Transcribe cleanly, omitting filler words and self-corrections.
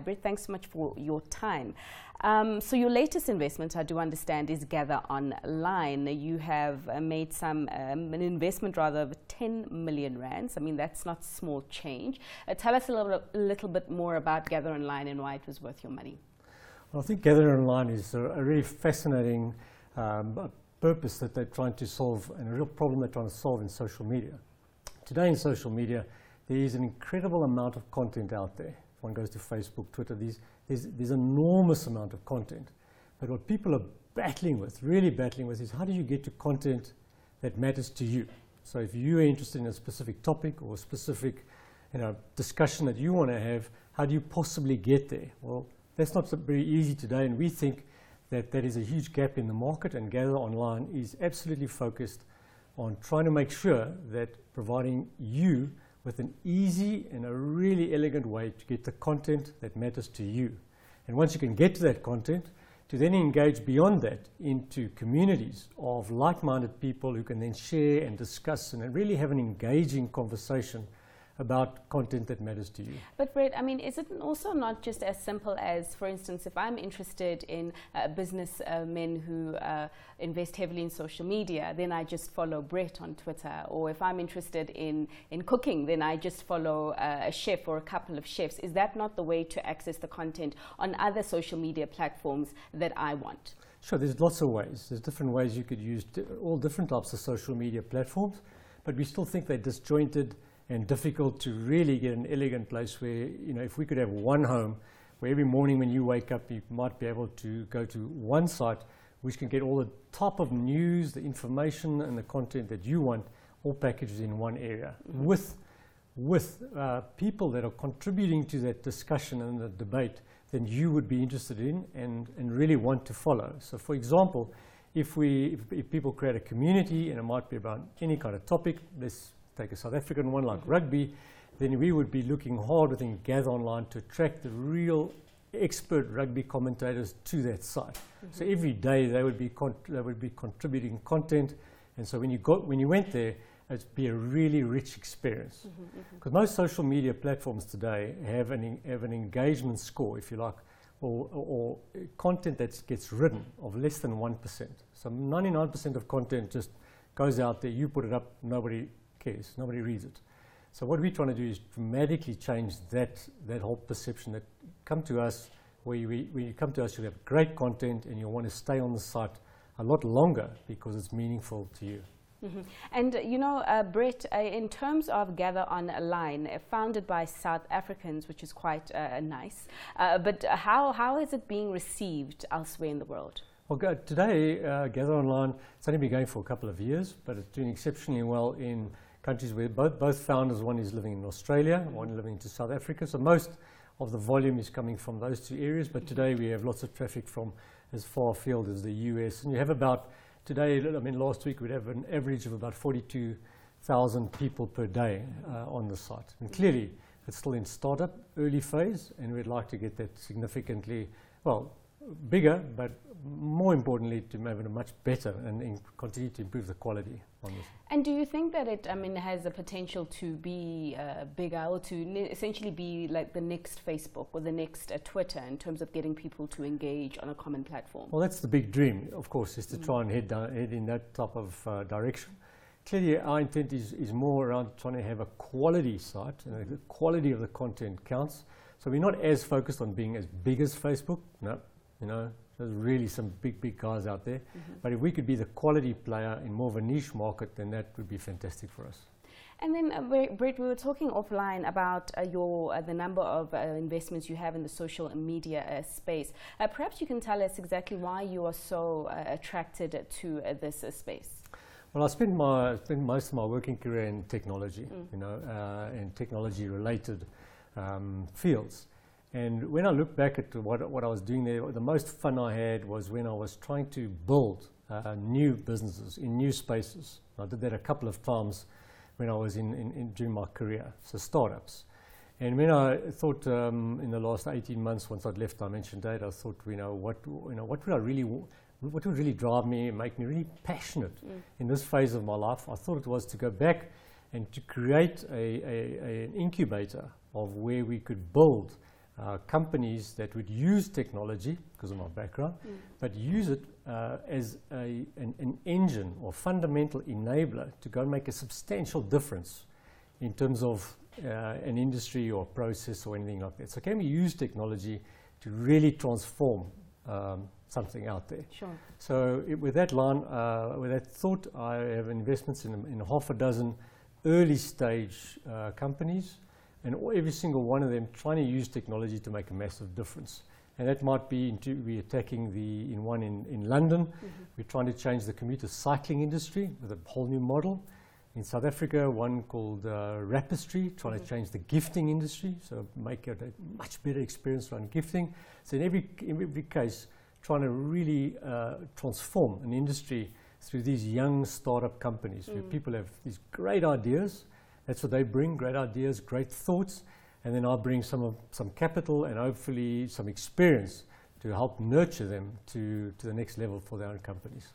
Brett, thanks so much for your time. So your latest investment, I do understand, is Gather Online. You have made an investment rather of 10 million rands. I mean, that's not small change. Tell us a little bit more about Gather Online and why it was worth your money. Well, I think Gather Online is a really fascinating purpose that they're trying to solve, and a real problem they're trying to solve in social media. Today in social media, there is an incredible amount of content out there. If one goes to Facebook, Twitter, there's an enormous amount of content. But what people are battling with, really battling with, is how do you get to content that matters to you? So if you are interested in a specific topic or a specific discussion that you want to have, how do you possibly get there? Well, that's not very easy today, and we think that that is a huge gap in the market, and Gather Online is absolutely focused on trying to make sure that providing you with an easy and a really elegant way to get the content that matters to you. And once you can get to that content, to then engage beyond that into communities of like-minded people who can then share and discuss and really have an engaging conversation about content that matters to you. But Brett, I mean, is it also not just as simple as, for instance, if I'm interested in businessmen who invest heavily in social media, then I just follow Brett on Twitter, or if I'm interested in cooking, then I just follow a chef or a couple of chefs. Is that not the way to access the content on other social media platforms that I want? Sure, there's lots of ways. There's different ways you could use all different types of social media platforms, but we still think they're disjointed and difficult to really get an elegant place where, if we could have one home where every morning when you wake up, you might be able to go to one site which can get all the type of news, the information and the content that you want, all packaged in one area, with people that are contributing to that discussion and the debate that you would be interested in and really want to follow. So for example, if people create a community, and it might be about any kind of topic, let's take a South African one like rugby, then we would be looking hard within Gather Online to attract the real expert rugby commentators to that site. So every day they would be contributing content, and so when you went there, it'd be a really rich experience. Because most social media platforms today have an engagement score, if you like, or content that gets written of less than 1%. So 99% of content just goes out there, you put it up, nobody cares, nobody reads it. So what we're trying to do is dramatically change that whole perception, that come to us, when you come to us, you'll have great content and you'll want to stay on the site a lot longer because it's meaningful to you. And Brett, in terms of Gather Online, founded by South Africans, which is quite nice, but how is it being received elsewhere in the world? Well, today, Gather Online, it's only been going for a couple of years, but it's doing exceptionally well in countries where both founders, one is living in Australia, one living in South Africa. So most of the volume is coming from those two areas, but today we have lots of traffic from as far afield as the US. And you have about, today, last week we'd have an average of about 42,000 people per day on the site. And clearly, it's still in startup, early phase, and we'd like to get that significantly, bigger, but more importantly, to have it much better and continue to improve the quality on this. And do you think that it, has the potential to be bigger, or to essentially be like the next Facebook or the next Twitter in terms of getting people to engage on a common platform? Well, that's the big dream, of course, is to try and head in that type of direction. Clearly, our intent is more around trying to have a quality site, and the quality of the content counts. So we're not as focused on being as big as Facebook. No. There's really some big guys out there. But if we could be the quality player in more of a niche market, then that would be fantastic for us. And then, Brett, we were talking offline about the number of investments you have in the social media space. Perhaps you can tell us exactly why you are so attracted to this space. Well, I spent most of my working career in technology, in technology-related fields. And when I look back at what I was doing there, the most fun I had was when I was trying to build new businesses in new spaces. I did that a couple of times when I was during my career, so startups. And when I thought in the last 18 months, once I'd left Dimension Data, I thought, what would really drive me and make me really passionate in this phase of my life? I thought it was to go back and to create an incubator of where we could build companies that would use technology, because of my background, but use it as an engine or fundamental enabler to go and make a substantial difference in terms of an industry or process or anything like that. So can we use technology to really transform something out there? Sure. So with that line, with that thought, I have investments in half a dozen early stage companies, and every single one of them trying to use technology to make a massive difference. And that might be we're attacking one in London. We're trying to change the commuter cycling industry with a whole new model. In South Africa, one called Rapistry, trying to change the gifting industry, so make it a much better experience around gifting. So in every case, trying to really transform an industry through these young startup companies where people have these great ideas. That's what they bring, great ideas, great thoughts, and then I'll bring some capital and hopefully some experience to help nurture them to the next level for their own companies.